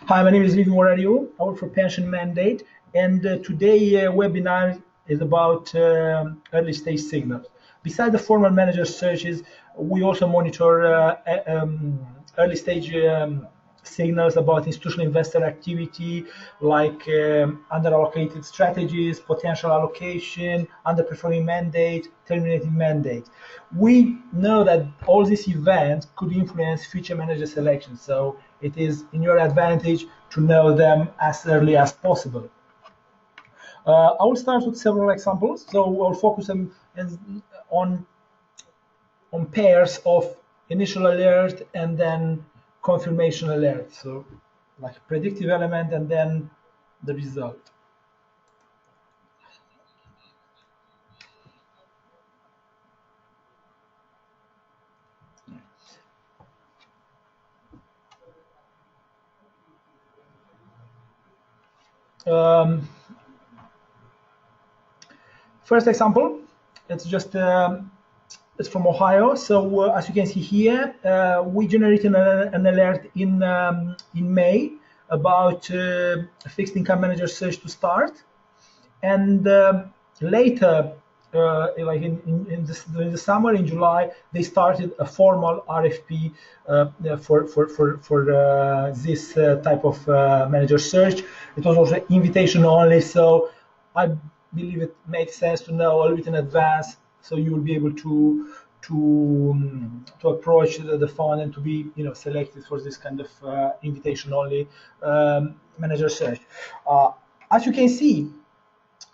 Hi, my name is Living Morario. I work for Pension Mandate, and today webinar is about early stage signals. Besides the formal manager searches, we also monitor early stage signals about institutional investor activity, like under-allocated strategies, potential allocation, underperforming mandate, terminating mandate. We know that all these events could influence future manager selection, so it is in your advantage to know them as early as possible. I will start with several examples. So we'll focus on pairs of initial alert and then confirmation alert. So like predictive element and then the result. Um, First example, it's just it's from Ohio. So as you can see here, we generated an alert in May about a fixed income manager search to start, and later, like during the summer in July, they started a formal RFP for this type of manager search. It was also invitation only, so I believe it makes sense to know a little bit in advance, so you will be able to approach the fund and to be selected for this kind of invitation only manager search. As you can see,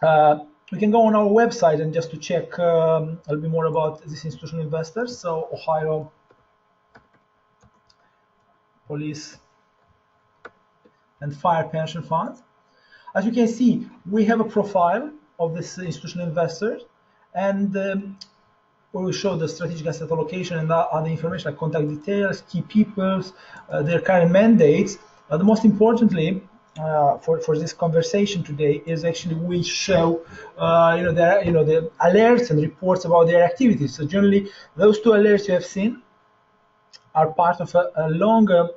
we can go on our website and just to check a little bit more about these institutional investors. So Ohio Police and Fire Pension Fund. As you can see, we have a profile of this institutional investor, and we will show the strategic asset allocation and other information like contact details, key peoples, their current mandates. The most importantly, for this conversation today is actually we show the alerts and reports about their activities. So generally, those two alerts you have seen are part of a longer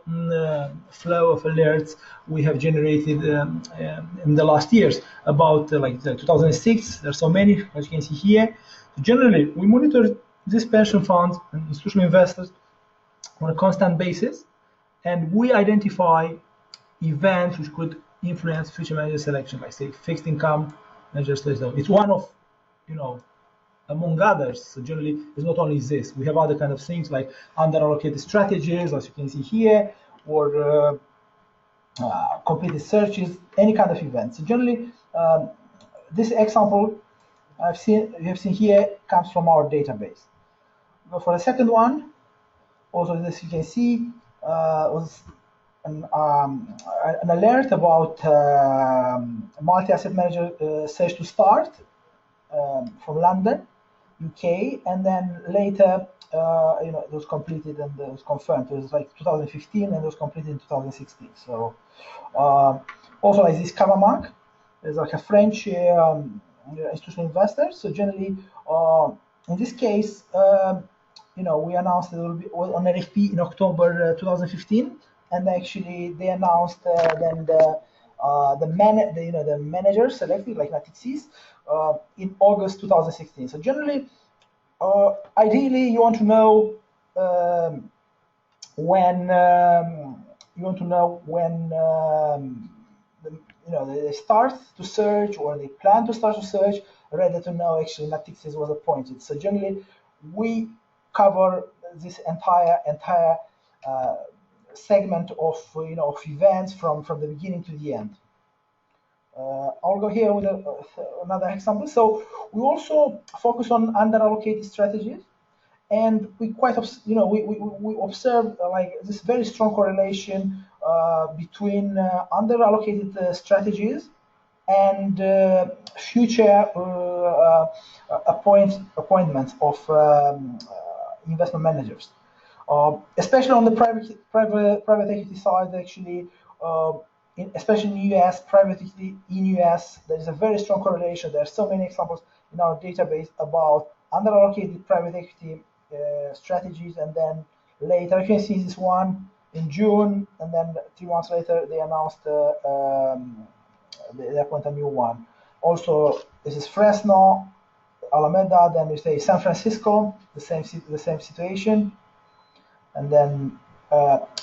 flow of alerts we have generated in the last years. About like 2006, there's so many, as you can see here. So generally, we monitor these pension funds and institutional investors on a constant basis, and we identify events which could influence future manager selection, like say fixed income manager selection. It's one of, among others. So generally, it's not only this. We have other kind of things like under-allocated strategies, as you can see here, or completed searches, any kind of event. So generally, this example we have seen here comes from our database. But for the second one, also this you can see was an alert about multi-asset manager search to start from London, UK, and then later, it was completed and it was confirmed. It was like 2015 and it was completed in 2016. So also like this cover mark, there's like a French institutional investor. So generally, in this case, we announced that it will be on RFP in October 2015, and actually they announced then the manager selected like Natixis in August 2016. So generally, ideally, you want to know when they start to search or they plan to start to search, rather to know actually Natixis was appointed. So generally, we cover this entire segment of events from the beginning to the end. I'll go here with another example. So we also focus on under-allocated strategies, and we we observe like this very strong correlation between under-allocated strategies and future appointments of investment managers, especially on the private equity side. Actually, especially in the US, private equity in US, there is a very strong correlation. There are so many examples in our database about underallocated private equity strategies, and then later you can see this one in June, and then 3 months later they announced they appoint a new one. Also, this is Fresno, Alameda. Then you say San Francisco, the same situation, and then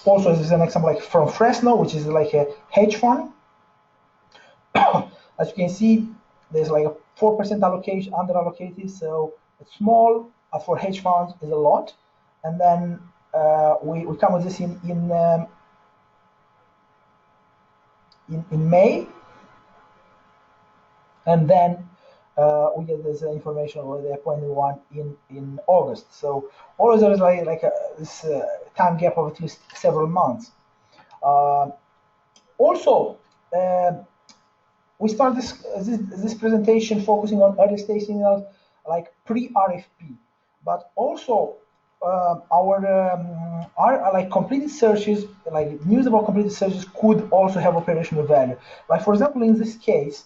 also this is an example like from Fresno, which is like a hedge fund. As you can see, there's like a 4% allocation under allocated, so it's small. For hedge funds is a lot, and then we come with this in May, and then we get this information where they appointed one in August. So always there is like this time gap of at least several months. Also, we start this presentation focusing on early stage signals like pre-RFP, but also our like completed searches, like news about completed searches, could also have operational value. Like for example, in this case,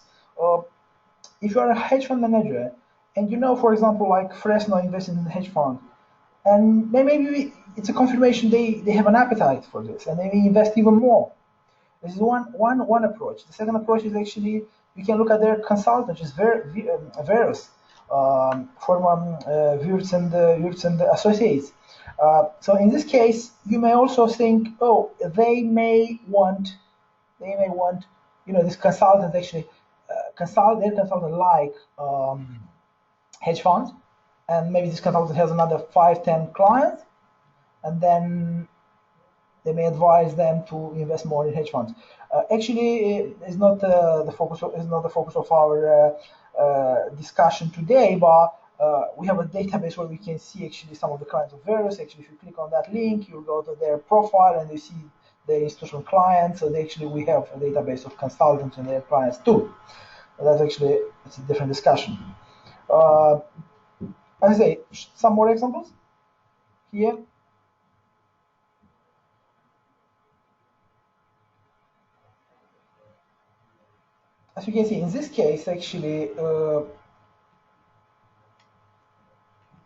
if you are a hedge fund manager and you know, for example, like Fresno invested in a hedge fund, and maybe it's a confirmation they have an appetite for this and they may invest even more. This is one approach. The second approach is actually you can look at their consultant, which is Verus, former Wirtz and Associates. So in this case, you may also think, oh, they may want, this consultant actually their consultant like hedge funds, and maybe this consultant has another 5-10 clients, and then they may advise them to invest more in hedge funds. Actually, it's not the focus. Is not the focus of our discussion today, but we have a database where we can see actually some of the clients of Verus. Actually, if you click on that link, you'll go to their profile and you see their institutional clients. So we have a database of consultants and their clients too. That's actually it's a different discussion. As I say, some more examples here. As you can see, in this case, actually,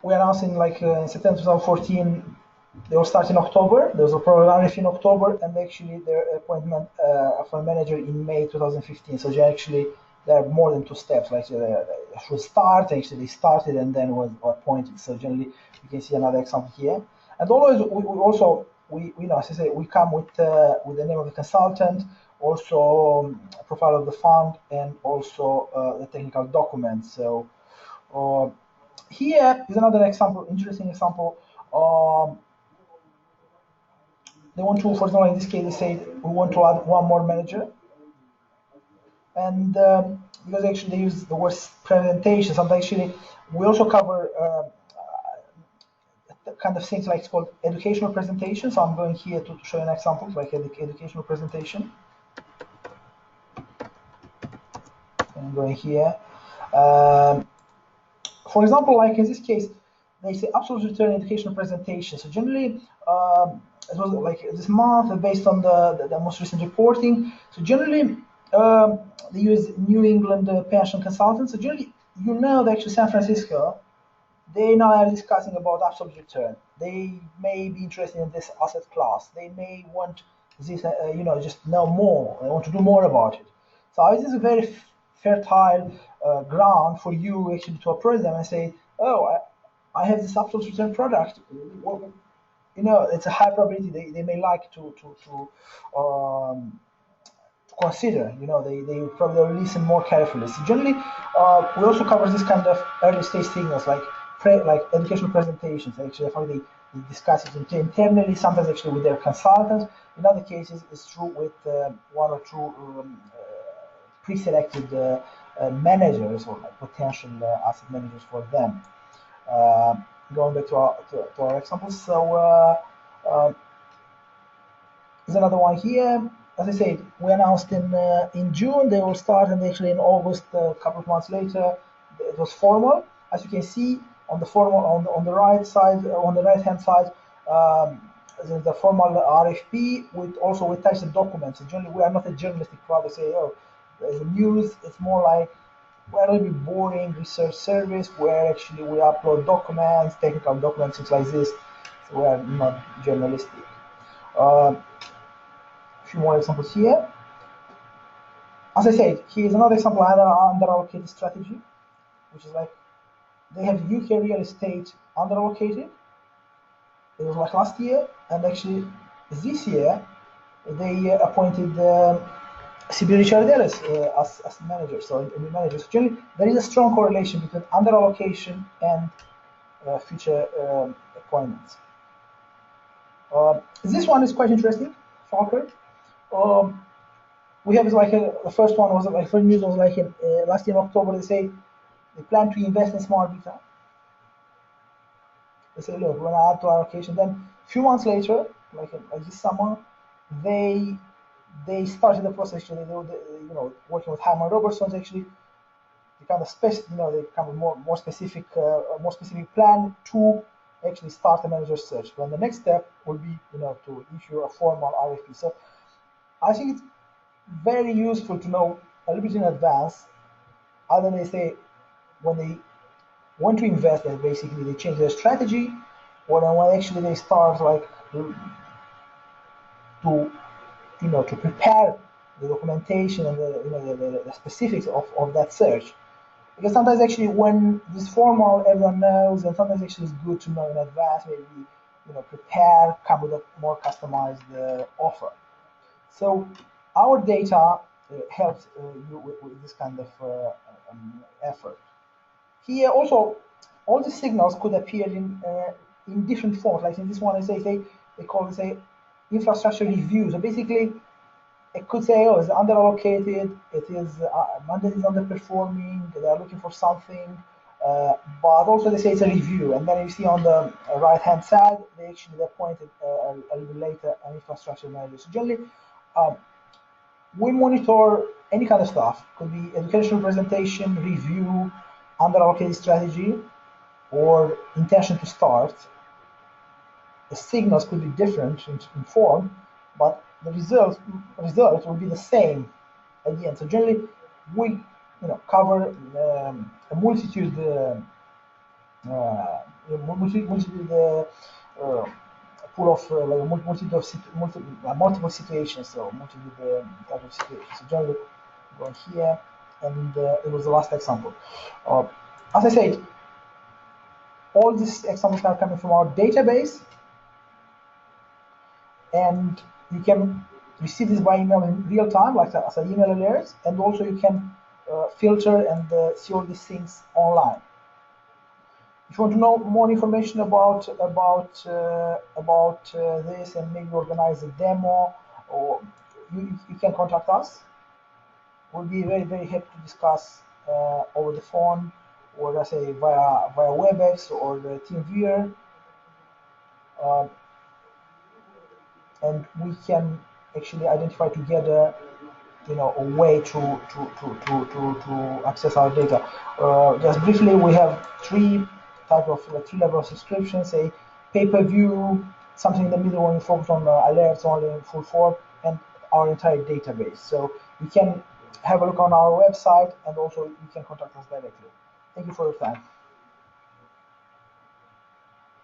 we announced in in September 2014. They will start in October. There was a program in October, and actually their appointment of a manager in May 2015. So actually, there are more than 2 steps. Like they should start. Actually, they started and then was appointed. So generally, you can see another example here. And always, we know, as I say, we come with the name of the consultant, also profile of the fund, and also the technical documents. So here is another example, interesting example. They want to, for example, in this case, they say we want to add one more manager, and because actually they use the word presentation. Sometimes actually we also cover kind of things like it's called educational presentation. So I'm going here to show you an example like educational presentation. I'm going here. For example, like in this case, they say absolute return educational presentation. So generally, it was like this month based on the most recent reporting. So generally, they use New England pension consultants. So generally, you know that actually San Francisco, they now are discussing about absolute return. They may be interested in this asset class. They may want this, just know more. They want to do more about it. So this is a very fertile ground for you actually to approach them and say, oh, I have this absolute return product. It's a high probability they may like to consider. They probably listen more carefully. So generally, we also cover this kind of early stage signals like educational presentations. Actually, they discuss it internally, sometimes actually with their consultants. In other cases, it's true with 1 or 2 pre-selected managers or potential asset managers for them. Going back to our examples, so there's another one here. As I said, we announced in June they will start, and actually in August, a couple of months later, it was formal. As you can see on the formal on the right side, on the right hand side, there's the formal RFP with types of documents. So generally, we are not a journalistic product. Say, oh, there's a news. It's more like we're a little bit boring research service where actually we upload documents, technical documents, things like this. So we are not journalistic. A few more examples here. As I said, here's another example under allocated strategy, which is like they have UK real estate under allocated. It was like last year, and actually this year they appointed CB Richard Ellis as manager. So new managers. Generally, there is a strong correlation between under allocation and future appointments. This one is quite interesting, Falker. Um, we have like the first one was like first news was like in, last year in October. They say they plan to invest in smart beta. They say, look, we're gonna add to our allocation. Then a few months later, like this summer, they started the process. Actually, working with Hyman Robertson actually they kind of they kind of more specific plan to actually start a manager search. Then the next step will be to issue a formal RFP. So I think it's very useful to know a little bit in advance. Other than they say when they want to invest, that basically they change their strategy, or then when actually they start like to to prepare the documentation and the specifics of that search. Because sometimes actually when this formal everyone knows, and sometimes actually it's good to know in advance, maybe prepare, come with a more customized offer. So our data helps you with this kind of effort. Here also, all the signals could appear in different forms. Like in this one, they call it infrastructure review. So basically, it could say, oh, it's underallocated, Monday is underperforming, they are looking for something, but also they say it's a review. And then you see on the right-hand side, they actually appointed a little later an infrastructure manager. So generally, we monitor any kind of stuff. Could be educational presentation, review, underallocated strategy, or intention to start. The signals could be different in form, but the result will be the same at the end. So generally, we cover a multitude pool of like multiple situations, so multiple type of situations. So generally, going here, and it was the last example. As I said, all these examples are coming from our database, and you can receive this by email in real time, like as an email alerts, and also you can filter and see all these things online. If you want to know more information about this and maybe organize a demo, or you can contact us. We'll be very, very happy to discuss over the phone, or let's say via WebEx or the TeamViewer. And we can actually identify together, a way to access our data. Just briefly, we have three level of subscriptions: a pay-per-view, something in the middle when you focus on alerts only in full form, and our entire database. So you can have a look on our website, and also you can contact us directly. Thank you for your time.